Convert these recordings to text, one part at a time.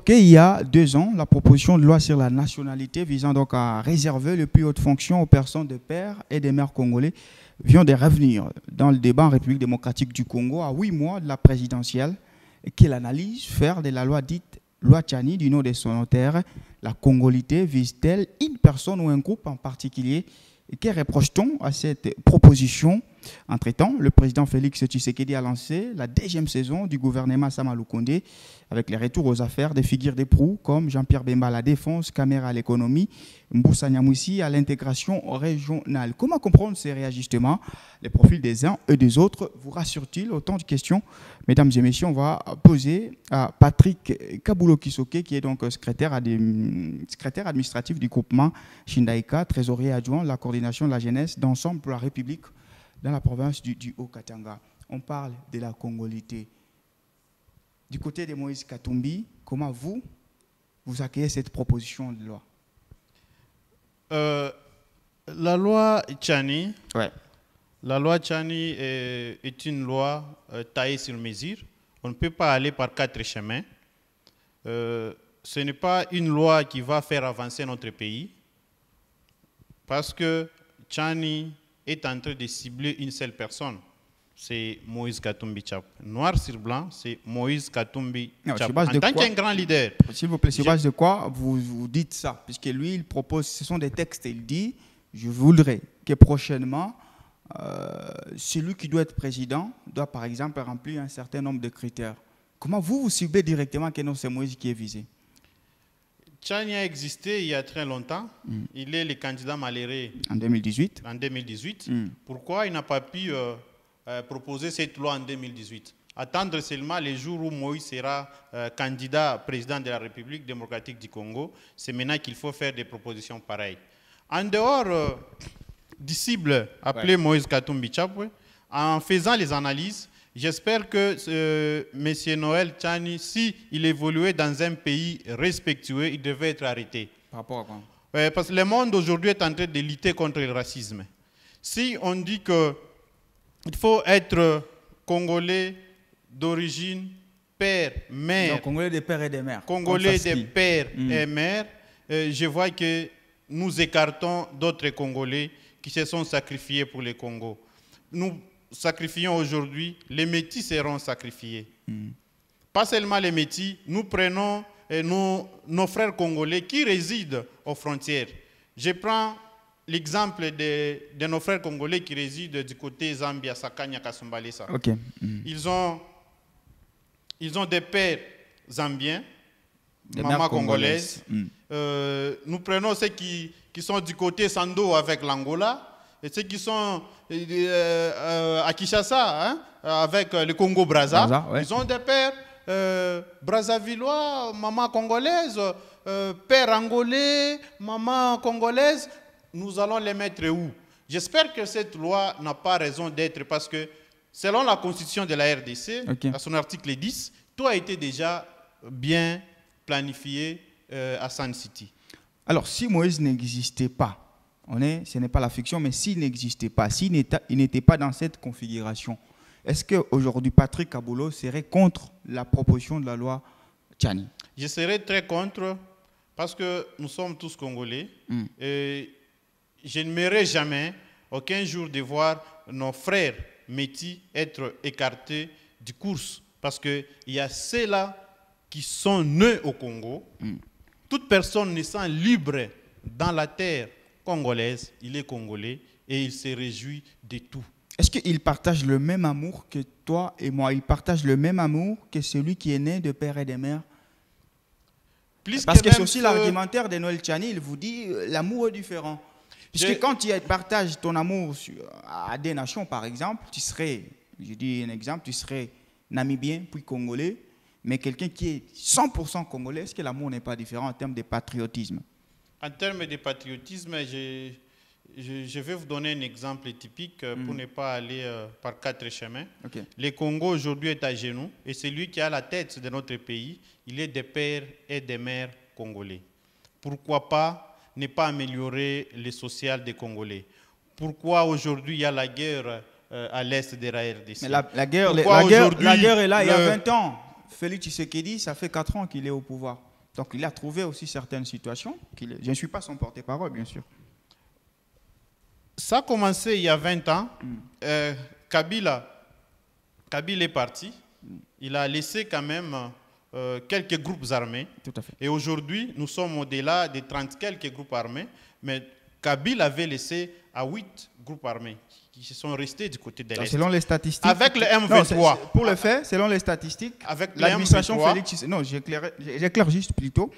Il y a 2 ans, la proposition de loi sur la nationalité visant donc à réserver les plus hautes fonctions aux personnes de pères et des mères congolais vient de revenir dans le débat en République démocratique du Congo à 8 mois de la présidentielle. Quelle analyse faire de la loi dite loi Tchani du nom de son auteur? La congolité vise-t-elle une personne ou un groupe en particulier? Et que reproche-t-on à cette proposition? Entre-temps, le président Félix Tshisekedi a lancé la 2e saison du gouvernement Sama Lukonde avec les retours aux affaires des figures d'éproux comme Jean-Pierre Bemba à la défense, Kamera à l'économie, Mboussa Nyamwisi à l'intégration régionale. Comment comprendre ces réajustements? Les profils des uns et des autres vous rassurent-ils? Autant de questions, mesdames et messieurs, on va poser à Patrick Kabulo Kisoke, qui est donc secrétaire administratif du groupement Shindaika, trésorier adjoint de la coordination de la jeunesse d'Ensemble pour la République dans la province du Haut-Katanga. On parle de la congolité. Du côté de Moïse Katumbi, comment vous accueillez cette proposition de loi? La loi Tchani, ouais. La loi Tchani est une loi taillée sur mesure. On ne peut pas aller par 4 chemins. Ce n'est pas une loi qui va faire avancer notre pays, parce que Tchani est en train de cibler une seule personne. C'est Moïse Katumbi Tchap. Noir sur blanc, c'est Moïse Katumbi Tchap. En tant qu'un grand leader. S'il vous plaît, sur base de quoi vous dites ça? Puisque lui, il propose, ce sont des textes, il dit, je voudrais que prochainement, celui qui doit être président doit par exemple remplir un certain nombre de critères. Comment vous ciblez directement que non, c'est Moïse qui est visé? Tchani a existé il y a très longtemps. Il est le candidat malheureux. En 2018. En 2018. Pourquoi il n'a pas pu proposer cette loi en 2018? Attendre seulement les jours où Moïse sera candidat président de la République démocratique du Congo, c'est maintenant qu'il faut faire des propositions pareilles. En dehors du cible appelé Moïse Katumbi Tchapwe, en faisant les analyses, j'espère que M. Noël Tchani, s'il évoluait dans un pays respectueux, il devait être arrêté. Par rapport à quoi? Parce que le monde aujourd'hui est en train de lutter contre le racisme. Si on dit qu'il faut être Congolais d'origine, père, mère. Donc, Congolais des pères et des mères. Congolais des pères et mères, je vois que nous écartons d'autres Congolais qui se sont sacrifiés pour le Congo. Nous sacrifions aujourd'hui, les métis seront sacrifiés. Pas seulement les métis, nous prenons nos frères congolais qui résident aux frontières. Je prends l'exemple de nos frères congolais qui résident du côté Zambia, Sakanya, Kasumbalesa. Okay. Ils ont des pères zambiens, des mamans congolaises. Nous prenons ceux qui sont du côté Sando avec l'Angola et ceux qui sont à Kinshasa avec le Congo-Brazza. Ouais. Ils ont des pères brazzavillois, maman congolaise, père angolais, maman congolaise. Nous allons les mettre où? J'espère que cette loi n'a pas raison d'être parce que selon la constitution de la RDC, à son article 10, tout a été déjà bien planifié à Sun City. Alors, si Moïse n'existait pas, ce n'est pas la fiction, mais s'il n'existait pas, s'il n'était pas dans cette configuration, est-ce qu'aujourd'hui Patrick Kabulo serait contre la proposition de la loi Tchani? Je serais très contre parce que nous sommes tous Congolais et je n'aimerais jamais, aucun jour, de voir nos frères métis être écartés du course parce qu'il y a ceux-là qui sont nés au Congo. Toute personne naissant libre dans la terre congolaise, il est congolais et il se réjouit de tout. Est-ce qu'il partage le même amour que toi et moi? Il partage le même amour que celui qui est né de père et de mère? Parce que c'est aussi l'argumentaire de Noël Tchani, il vous dit l'amour est différent. Puisque quand tu partages ton amour à des nations, par exemple, tu serais, je dis un exemple, tu serais namibien puis congolais, mais quelqu'un qui est 100% congolais, est-ce que l'amour n'est pas différent en termes de patriotisme? En termes de patriotisme, je vais vous donner un exemple typique pour ne pas aller par 4 chemins. Le Congo aujourd'hui est à genoux et celui qui a la tête de notre pays, il est des pères et des mères congolais. Pourquoi pas ne pas améliorer le social des Congolais? Pourquoi aujourd'hui il y a la guerre à l'est de la RDC? Mais la guerre est là il y a 20 ans. Félix Tshisekedi, ça fait 4 ans qu'il est au pouvoir. Donc il a trouvé aussi certaines situations. Je ne suis pas son porte-parole, bien sûr. Ça a commencé il y a 20 ans. Kabila est parti. Il a laissé quand même quelques groupes armés. Tout à fait. Et aujourd'hui, nous sommes au-delà des 30 quelques groupes armés. Mais Kabila avait laissé à 8 groupes armés qui se sont restés du côté de l'Est. Selon les statistiques. Avec le M23. Pour le fait, selon les statistiques, avec l'administration Félix Tshisekedi. Non, j'éclaire juste plutôt.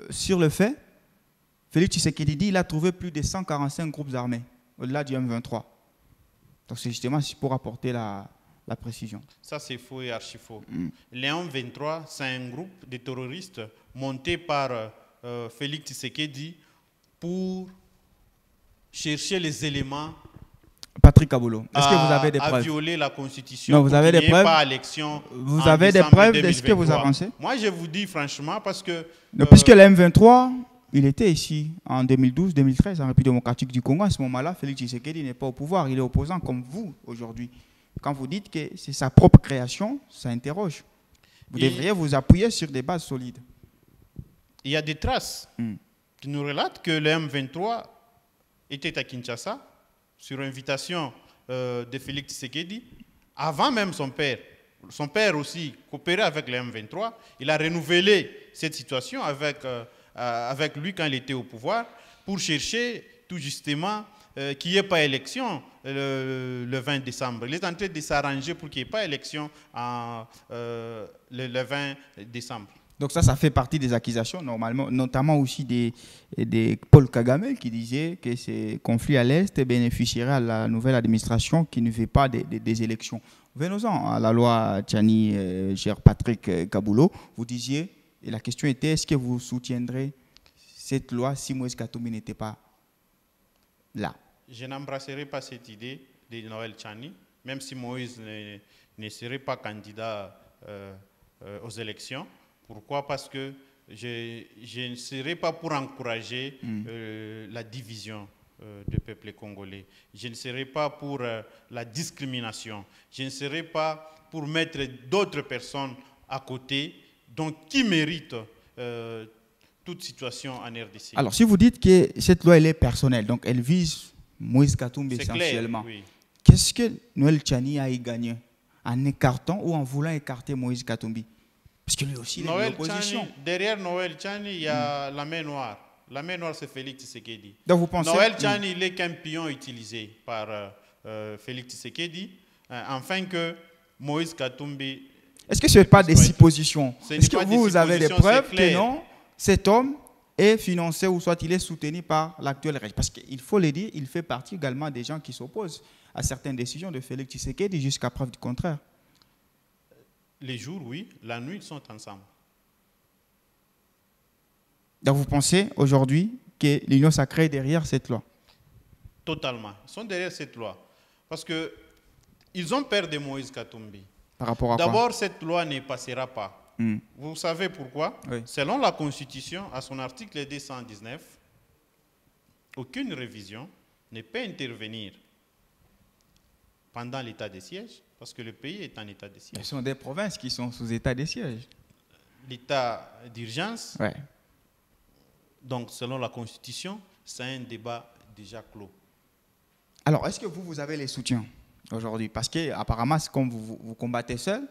Sur le fait, Félix Tshisekedi dit qu'il a trouvé plus de 145 groupes armés au-delà du M23. Donc c'est justement pour apporter la précision. Ça, c'est faux et archi faux. Les M23, c'est un groupe de terroristes monté par Félix Tshisekedi pour chercher les éléments. Patrick Kaboulou, est-ce que vous avez des preuves? À violer la Constitution. Non, vous avez des preuves? Pas élection. Vous avez des preuves de ce que vous avancez? Moi, je vous dis franchement parce que... puisque le M23, il était ici en 2012-2013 en République démocratique du Congo. À ce moment-là, Félix Tshisekedi n'est pas au pouvoir. Il est opposant comme vous aujourd'hui. Quand vous dites que c'est sa propre création, ça interroge. Vous devriez vous appuyer sur des bases solides. Il y a des traces qui nous relatent que le M23 était à Kinshasa sur invitation de Félix Tshisekedi, avant même son père. Son père aussi coopérait avec le M23. Il a renouvelé cette situation avec lui quand il était au pouvoir pour chercher tout justement qu'il n'y ait pas élection le 20 décembre. Il est en train de s'arranger pour qu'il n'y ait pas élection le 20 décembre. Donc ça fait partie des accusations, normalement, notamment aussi des Paul Kagame qui disait que ces conflits à l'Est bénéficieraient à la nouvelle administration qui ne fait pas des élections. Venons-en à la loi Tchani, cher Patrick Kaboulou. Vous disiez, et la question était, est-ce que vous soutiendrez cette loi si Moïse Katumbi n'était pas là? Je n'embrasserai pas cette idée de Noël Tchani, même si Moïse ne serait pas candidat aux élections. Pourquoi? Parce que je ne serai pas pour encourager la division du peuple congolais. Je ne serai pas pour la discrimination. Je ne serai pas pour mettre d'autres personnes à côté, donc qui méritent toute situation en RDC. Alors, si vous dites que cette loi elle est personnelle, donc elle vise Moïse Katumbi essentiellement, clair, oui. Qu'est-ce que Noël Tchani a y gagné en écartant ou en voulant écarter Moïse Katumbi? Parce que lui aussi, il est de l'opposition. Derrière Noël Tchani, il y a la main noire. La main noire, c'est Félix Tshisekedi. Donc vous pensez... Noël Tchani, il est qu'un pion utilisé par Félix Tshisekedi, afin que Moïse Katumbi... Est-ce que ce n'est pas des suppositions? Est-ce que vous avez des preuves que non, cet homme est financé ou soit il est soutenu par l'actuel régime? Parce qu'il faut le dire, il fait partie également des gens qui s'opposent à certaines décisions de Félix Tshisekedi jusqu'à preuve du contraire. Les jours, oui. La nuit, ils sont ensemble. Donc vous pensez aujourd'hui que l'Union sacrée est derrière cette loi? Totalement. Ils sont derrière cette loi. Parce qu'ils ont peur de Moïse Katumbi. Par rapport à quoi? D'abord, cette loi ne passera pas. Vous savez pourquoi? Oui. Selon la Constitution, à son article 219, aucune révision ne peut intervenir pendant l'état de siège, parce que le pays est en état de siège. Ce sont des provinces qui sont sous état de siège. L'état d'urgence, ouais. Donc selon la Constitution, c'est un débat déjà clos. Alors, est-ce que vous avez les soutiens aujourd'hui? Parce qu'apparemment, comme vous combattez seul,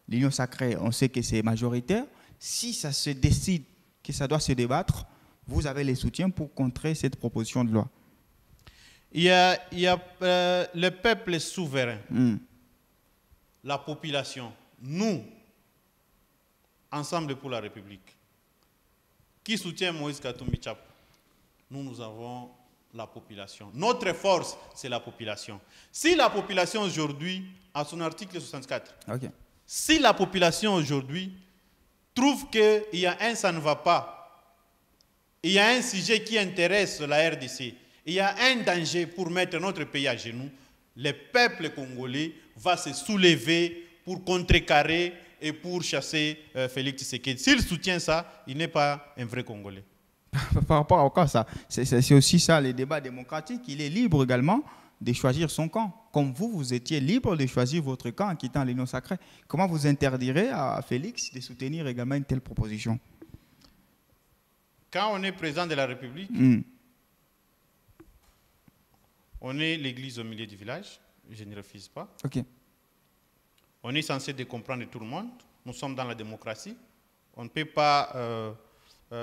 l'Union sacrée, on sait que c'est majoritaire. Si ça se décide que ça doit se débattre, vous avez les soutiens pour contrer cette proposition de loi? Il y a le peuple souverain, la population, nous, Ensemble pour la République, qui soutient Moïse Katumbi Tchap. Nous avons la population. Notre force, c'est la population. Si la population aujourd'hui, à son article 64, si la population aujourd'hui trouve qu'il y a ça ne va pas, il y a un sujet qui intéresse la RDC, il y a un danger pour mettre notre pays à genoux, le peuple congolais va se soulever pour contrecarrer et pour chasser Félix Tshisekedi. S'il soutient ça, il n'est pas un vrai Congolais. Par rapport à quoi ça? C'est aussi ça, les débats démocratiques. Il est libre également de choisir son camp. Comme vous étiez libre de choisir votre camp en quittant l'Union sacrée. Comment vous interdirez à Félix de soutenir également une telle proposition? Quand on est président de la République, on est l'église au milieu du village, je ne refuse pas. Ok. On est censé de comprendre tout le monde. Nous sommes dans la démocratie. On ne peut pas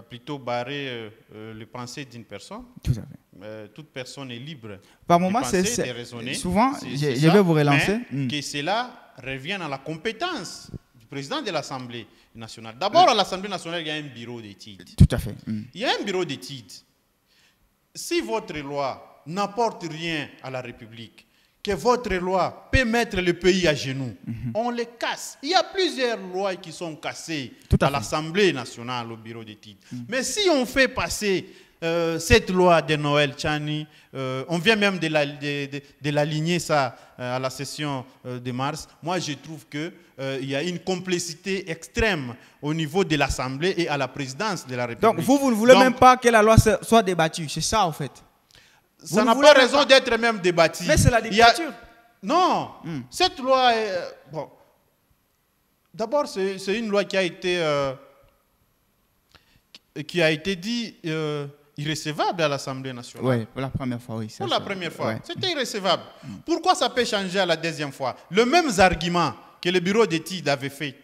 plutôt barrer les pensées d'une personne. Tout à fait. Toute personne est libre Par de moment, penser, c'est de raisonner. souvent, je vais vous relancer. Mais que cela revienne à la compétence du président de l'Assemblée nationale. D'abord, à l'Assemblée nationale, il y a un bureau d'études. Tout à fait. Il y a un bureau d'études. Si votre loi n'apporte rien à la République, que votre loi peut mettre le pays à genoux, on les casse. Il y a plusieurs lois qui sont cassées à l'Assemblée nationale, au bureau d'études. Mais si on fait passer cette loi de Noël Tchani, on vient même de l'aligner ça à la session de mars, moi je trouve qu'il y a une complicité extrême au niveau de l'Assemblée et à la présidence de la République. Donc vous ne voulez même pas que la loi soit débattue, c'est ça en fait? Ça n'a pas raison d'être même débattu. Mais c'est la dictature. Non, cette loi est... Bon. D'abord, c'est une loi qui a été dit irrécevable à l'Assemblée nationale. Oui, pour la première fois, oui. Pour la première fois. C'était irrécevable. Pourquoi ça peut changer à la deuxième fois? Le même argument que le bureau d'études avait fait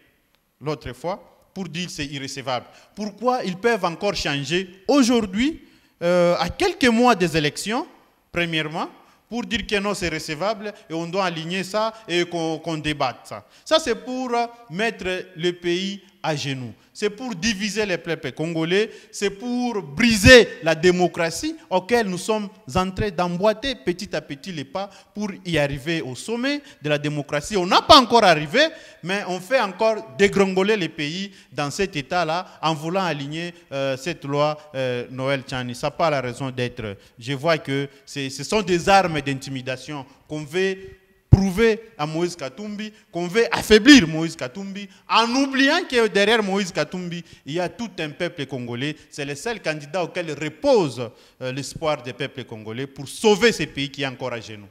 l'autre fois pour dire que c'est irrécevable. Pourquoi ils peuvent encore changer aujourd'hui, à quelques mois des élections, premièrement, pour dire que non, c'est recevable et on doit aligner ça et qu'on débatte ça. Ça, c'est pour mettre le pays à genoux. C'est pour diviser les peuples congolais. C'est pour briser la démocratie auquel nous sommes en train d'emboîter petit à petit les pas pour y arriver au sommet de la démocratie. On n'a pas encore arrivé, mais on fait encore dégringoler les pays dans cet état-là en voulant aligner cette loi Noël Tchani. Ça n'a pas la raison d'être. Je vois que ce sont des armes d'intimidation qu'on veut prouver à Moïse Katumbi, qu'on veut affaiblir Moïse Katumbi, en oubliant que derrière Moïse Katumbi, il y a tout un peuple congolais. C'est le seul candidat auquel repose l'espoir des peuples congolais pour sauver ce pays qui est encore à genoux.